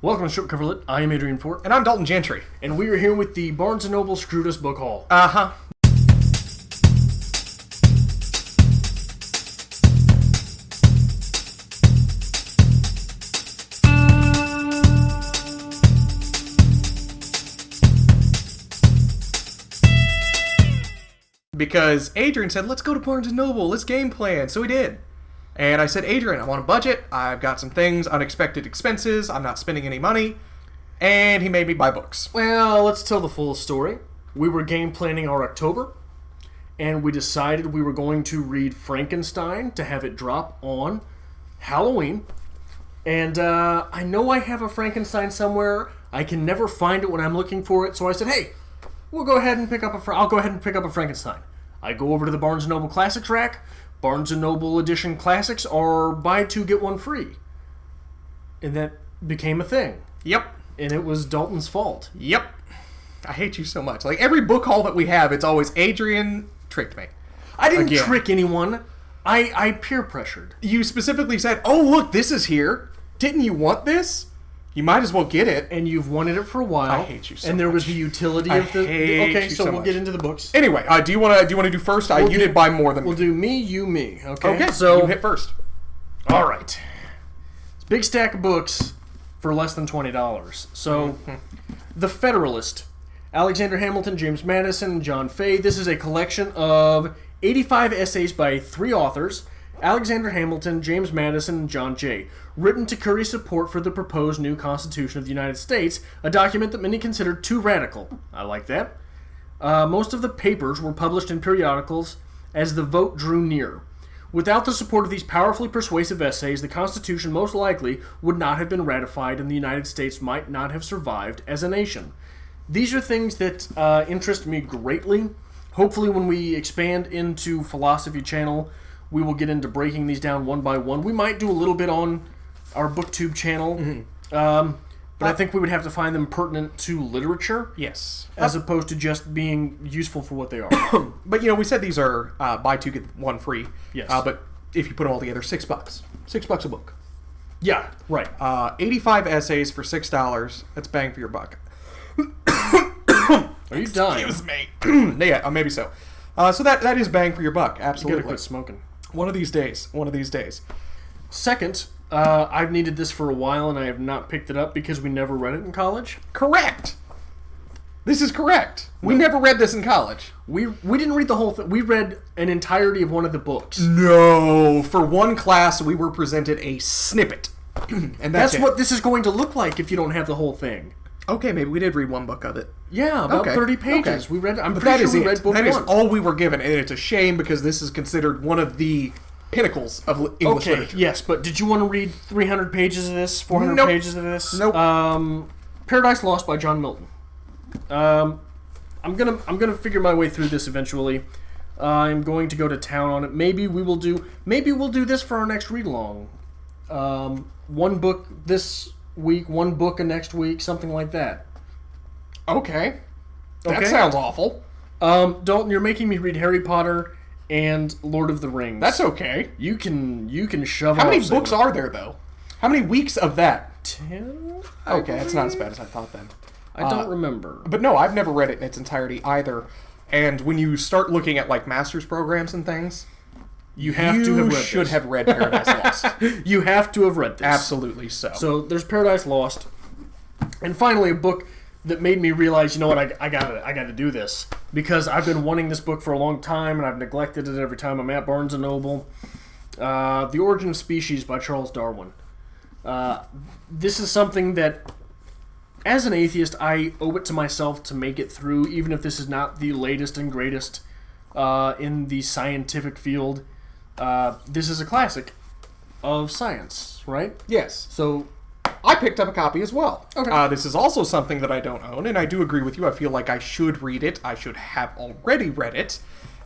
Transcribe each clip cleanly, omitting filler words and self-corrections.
Welcome to Strip Cover Lit. I am Adrian Fort. And I'm Dalton Gentry. And we are here with the Barnes & Noble Screwed Us Book Haul. Uh-huh. Because Adrian said, let's go to Barnes & Noble, let's game plan. So we did. And I said, Adrian, I want a budget. I've got some things, unexpected expenses. I'm not spending any money. And he made me buy books. Well, let's tell the full story. We were game planning our October, and we decided we were going to read Frankenstein to have it drop on Halloween. And I know I have a Frankenstein somewhere. I can never find it when I'm looking for it. So I said, hey, I'll go ahead and pick up a Frankenstein. I go over to the Barnes & Noble Classics rack. Barnes & Noble Edition Classics are buy two, get one free. And that became a thing. Yep. And it was Dalton's fault. Yep. I hate you so much. Like, every book haul that we have, it's always Adrian tricked me. I didn't trick anyone. I peer pressured. You specifically said, oh, look, this is here. Didn't you want this? You might as well get it. And you've wanted it for a while. I hate you so much. And there was the utility of the... Okay, so we'll get into the books. Anyway, do you want to do first? You did buy more than me. We'll do me, you, me. Okay, so you hit first. All right. It's a big stack of books for less than $20. So, The Federalist. Alexander Hamilton, James Madison, and John Fay. This is a collection of 85 essays by three authors, Alexander Hamilton, James Madison, and John Jay, written to curry support for the proposed new Constitution of the United States, a document that many considered too radical. I like that. Most of the papers were published in periodicals as the vote drew near. Without the support of these powerfully persuasive essays, the Constitution most likely would not have been ratified and the United States might not have survived as a nation. These are things that interest me greatly. Hopefully when we expand into Philosophy Channel, we will get into breaking these down one by one. We might do a little bit on our BookTube channel, but I think we would have to find them pertinent to literature. Yes. As opposed to just being usful for what they are. But, we said these are buy two, get one free. Yes. But if you put them all together, $6. $6 a book. Yeah, right. 85 essays for $6. That's bang for your buck. Are you dying? Excuse me. Yeah, maybe so. So that is bang for your buck, absolutely. You gotta quit smoking. One of these days. Second, I've needed this for a while and I have not picked it up because we never read it in college. Correct. This is correct. We never read this in college. We didn't read the whole thing. We read an entirety of one of the books. No. For one class, we were presented a snippet. And that's what this is going to look like if you don't have the whole thing. Okay, maybe we did read one book of it. Yeah, about 30 pages. Okay. We read. I'm but pretty that sure is we read book That one. is all we were given, and it's a shame because this is considered one of the pinnacles of English literature. Yes, but did you want to read 300 pages of this? 400 Nope. pages of this? Nope. Paradise Lost by John Milton. I'm gonna figure my way through this eventually. I'm going to go to town on it. Maybe we'll do this for our next read along. One book this week, one book next week, something like that. Okay. That sounds awful. Dalton, you're making me read Harry Potter and Lord of the Rings. That's okay. You can shove. How many books are there though? How many weeks of that? 10. Okay, it's not as bad as I thought then. I don't remember. But no, I've never read it in its entirety either. And when you start looking at like master's programs and things, you should have read Paradise Lost. You have to have read this. Absolutely so. So there's Paradise Lost, and finally a book that made me realize, you know what, I gotta do this because I've been wanting this book for a long time and I've neglected it every time I'm at Barnes & Noble. The Origin of Species by Charles Darwin. This is something that, as an atheist, I owe it to myself to make it through, even if this is not the latest and greatest in the scientific field. This is a classic of science, right? Yes. So I picked up a copy as well. Okay. This is also something that I don't own, and I do agree with you. I feel like I should read it. I should have already read it.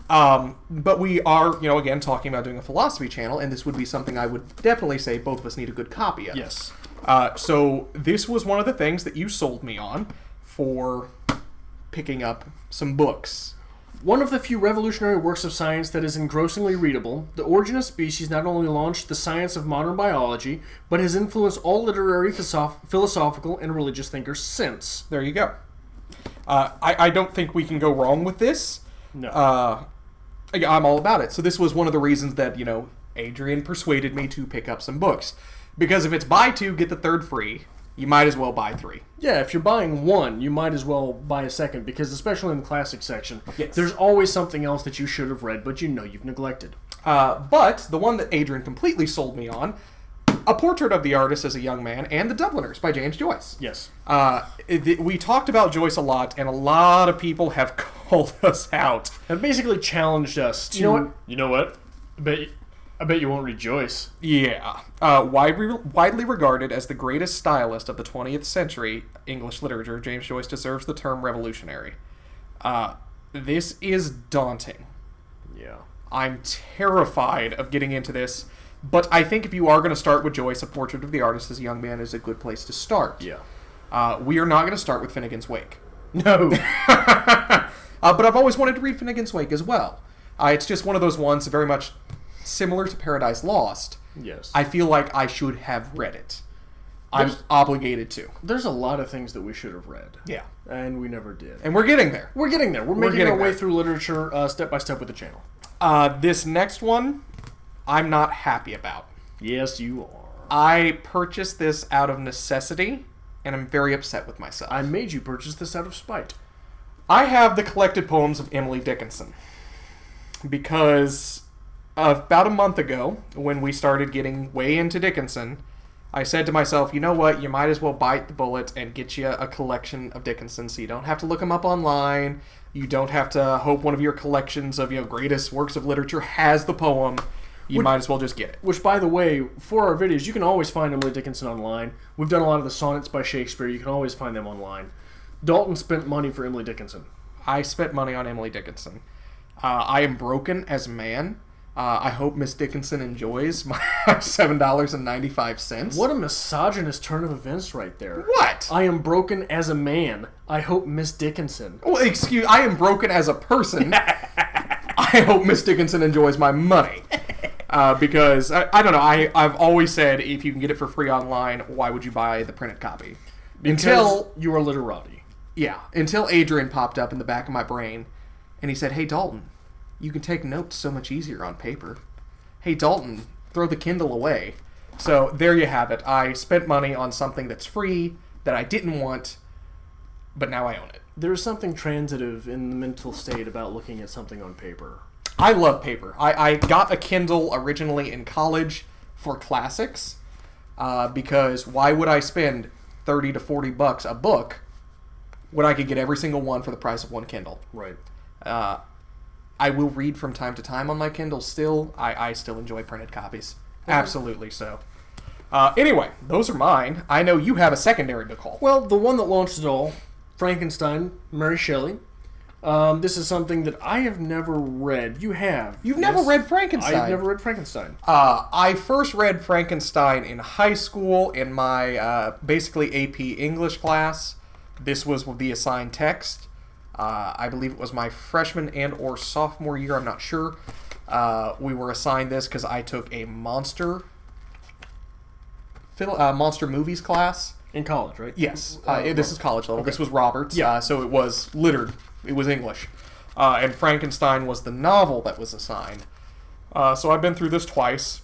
But we are, again, talking about doing a philosophy channel, and this would be something I would definitely say both of us need a good copy of. Yes. So this was one of the things that you sold me on for picking up some books. One of the few revolutionary works of science that is engrossingly readable, The Origin of Species not only launched the science of modern biology, but has influenced all literary, philosophical, and religious thinkers since. There you go. I don't think we can go wrong with this. No. I'm all about it. So this was one of the reasons that, Adrian persuaded me to pick up some books. Because if it's buy 2, get the 3rd free, you might as well buy 3. Yeah, if you're buying one, you might as well buy a second, because especially in the classic section, Yes. there's always something else that you should have read, but you've neglected. But the one that Adrian completely sold me on, A Portrait of the Artist as a Young Man, and The Dubliners by James Joyce. Yes. We talked about Joyce a lot, and a lot of people have called us out. And basically challenged us to... You know what? I bet you won't read Joyce. Yeah. Widely regarded as the greatest stylist of the 20th century English literature, James Joyce deserves the term revolutionary. This is daunting. Yeah. I'm terrified of getting into this, but I think if you are going to start with Joyce, A Portrait of the Artist as a Young Man is a good place to start. Yeah. We are not going to start with Finnegan's Wake. No. But I've always wanted to read Finnegan's Wake as well. It's just one of those ones very much similar to Paradise Lost. Yes. I feel like I should have read it. I'm obligated to. There's a lot of things that we should have read. Yeah. And we never did. And we're getting there. We're getting there. We're making our way through literature step by step with the channel. This next one, I'm not happy about. Yes, you are. I purchased this out of necessity, and I'm very upset with myself. I made you purchase this out of spite. I have the collected poems of Emily Dickinson. Because about a month ago, when we started getting way into Dickinson, I said to myself, you know what, you might as well bite the bullet and get you a collection of Dickinson, so you don't have to look them up online, you don't have to hope one of your collections of greatest works of literature has the poem, might as well just get it. Which, by the way, for our videos, you can always find Emily Dickinson online. We've done a lot of the sonnets by Shakespeare, you can always find them online. Dalton spent money for Emily Dickinson. I spent money on Emily Dickinson. I am broken as a man. I hope Miss Dickinson enjoys my $7.95. What a misogynist turn of events right there. What? I am broken as a man. I hope Miss Dickinson. Well, I am broken as a person. I hope Miss Dickinson enjoys my money. Because, I don't know, I've always said if you can get it for free online, why would you buy the printed copy? Until you are literati. Yeah, until Adrian popped up in the back of my brain, and he said, hey, Dalton, you can take notes so much easier on paper. Hey, Dalton, throw the Kindle away. So there you have it. I spent money on something that's free, that I didn't want, but now I own it. There's something transitive in the mental state about looking at something on paper. I love paper. I got a Kindle originally in college for classics, because why would I spend $30 to $40 a book when I could get every single one for the price of one Kindle? Right. I will read from time to time on my Kindle still. I still enjoy printed copies. Absolutely so. Anyway, those are mine. I know you have a secondary book haul. Well, the one that launched it all, Frankenstein, Mary Shelley. This is something that I have never read. You have. You've never read Frankenstein? I've never read Frankenstein. I first read Frankenstein in high school in my basically AP English class. This was the assigned text. I believe it was my freshman and or sophomore year. I'm not sure. We were assigned this because I took a monster movies class. In college, right? Yes. This is college level. Okay. This was Roberts. Yeah. So it was littered. It was English. And Frankenstein was the novel that was assigned. So I've been through this twice.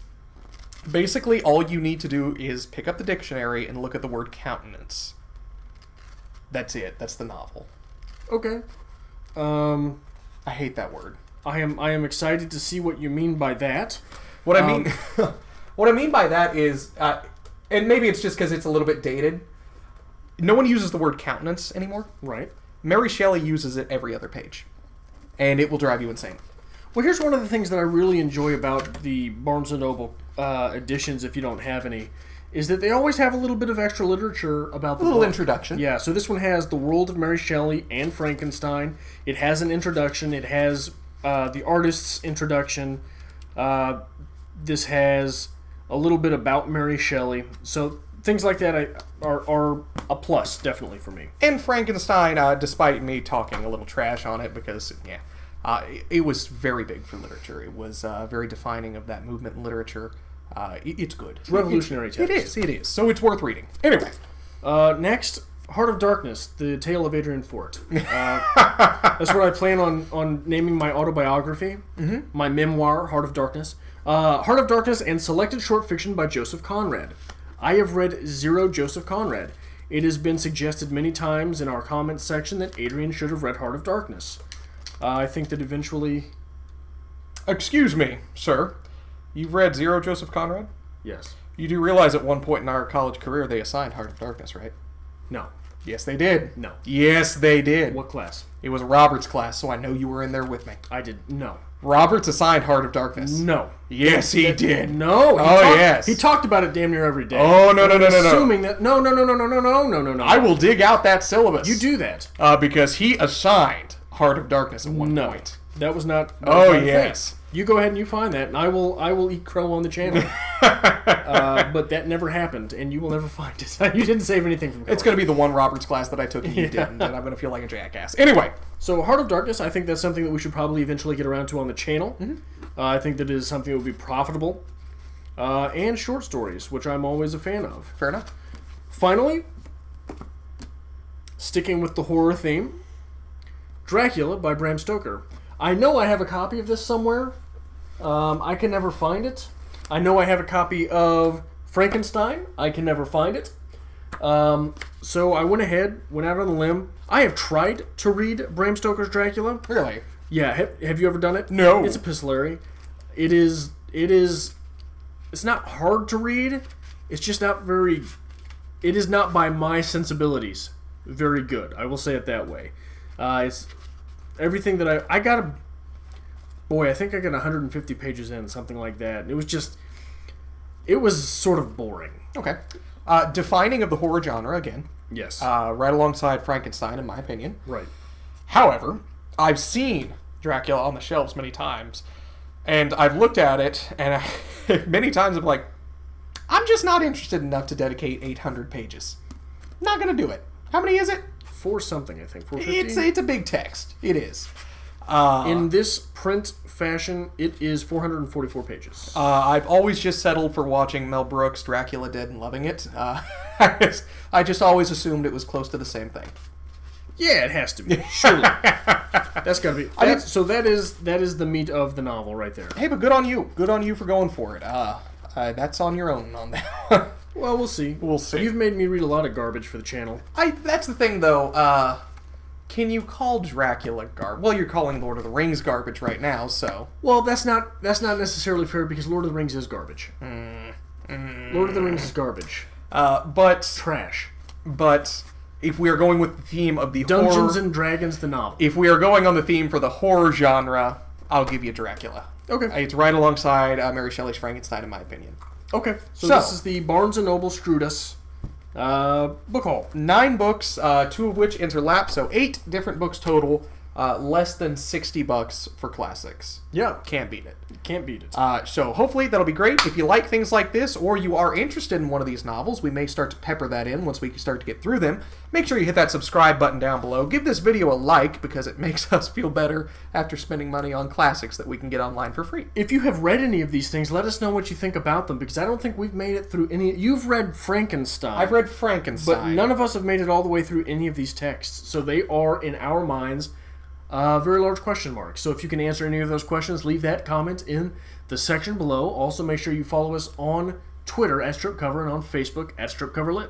Basically, all you need to do is pick up the dictionary and look at the word countenance. That's it. That's the novel. Okay. I hate that word. I am excited to see what you mean by that. What I mean, what I mean by that is, and maybe it's just because it's a little bit dated. No one uses the word countenance anymore. Right. Mary Shelley uses it every other page, and it will drive you insane. Well, here's one of the things that I really enjoy about the Barnes & Noble editions, if you don't have any, is that they always have a little bit of extra literature about the little book. introduction. Yeah, so this one has The World of Mary Shelley and Frankenstein. It has an introduction. It has the artist's introduction. This has a little bit about Mary Shelley. So things like that are a plus, definitely, for me. And Frankenstein, despite me talking a little trash on it, because, It was very big for literature. It was very defining of that movement in literature. It's good. Revolutionary text. It is. So it's worth reading. Anyway. Next, Heart of Darkness, The Tale of Adrian Fort. That's what I plan on naming my autobiography, my memoir, Heart of Darkness. Heart of Darkness and selected short fiction by Joseph Conrad. I have read zero Joseph Conrad. It has been suggested many times in our comments section that Adrian should have read Heart of Darkness. I think that eventually... Excuse me, sir. You've read zero Joseph Conrad? Yes. You do realize at one point in our college career they assigned Heart of Darkness, right? No. Yes, they did. No. Yes, they did. What class? It was Robert's class, so I know you were in there with me. I did. No. Roberts assigned Heart of Darkness. No. Yes, he did. No. Yes. He talked about it damn near every day. Oh, no. Assuming that... No. I will dig out that syllabus. You do that. Because he assigned Heart of Darkness at one point. That was not... yes. You go ahead and you find that, and I will eat crow on the channel. But that never happened, and you will never find it. You didn't save anything from college. It's going to be the one Roberts class that I took and you didn't, and I'm going to feel like a jackass. Anyway. So, Heart of Darkness, I think that's something that we should probably eventually get around to on the channel. I think that is something that would be profitable. And short stories, which I'm always a fan of. Fair enough. Finally, sticking with the horror theme, Dracula by Bram Stoker. I know I have a copy of this somewhere. I can never find it. I know I have a copy of Frankenstein. I can never find it. So I went out on a limb. I have tried to read Bram Stoker's Dracula. Really? Yeah. Have you ever done it? No. It's epistolary. It's not hard to read. It's just not very... It is not by my sensibilities very good. I will say it that way. It's... Everything that I got a... Boy, I think I got 150 pages in, something like that. It was just... It was sort of boring. Okay. Defining of the horror genre, again. Yes. Right alongside Frankenstein, in my opinion. Right. However, I've seen Dracula on the shelves many times, and I've looked at it, and many times I'm like, I'm just not interested enough to dedicate 800 pages. Not going to do it. How many is it? 4 something, I think. 450? It's a big text. It is. In this print fashion, it is 444 pages. I've always just settled for watching Mel Brooks' Dracula Dead and loving it. I just always assumed it was close to the same thing. Yeah, it has to be. Surely. That's got to be. So that is the meat of the novel right there. Hey, but good on you. Good on you for going for it. That's on your own on that. Well, we'll see. We'll see. You've made me read a lot of garbage for the channel. That's the thing, though. Can you call Dracula garbage? Well, you're calling Lord of the Rings garbage right now, so... Well, that's not necessarily fair because Lord of the Rings is garbage. Lord of the Rings is garbage. But... Trash. But if we are going with the theme of the Dungeons and Dragons, the novel. If we are going on the theme for the horror genre, I'll give you Dracula. Okay. It's right alongside Mary Shelley's Frankenstein, in my opinion. Okay. So this is the Barnes & Noble Strudus book haul. 9 books, 2 of which interlap, so 8 different books total. Less than $60 for classics. Yeah. Can't beat it. Can't beat it. So hopefully that'll be great. If you like things like this, or you are interested in one of these novels, we may start to pepper that in once we start to get through them. Make sure you hit that subscribe button down below. Give this video a like, because it makes us feel better after spending money on classics that we can get online for free. If you have read any of these things, let us know what you think about them, because I don't think we've made it through any... You've read Frankenstein. I've read Frankenstein. But none of us have made it all the way through any of these texts. So they are, in our minds... very large question marks. So if you can answer any of those questions, leave that comment in the section below. Also, make sure you follow us on Twitter at StripCover and on Facebook at StripCoverLit.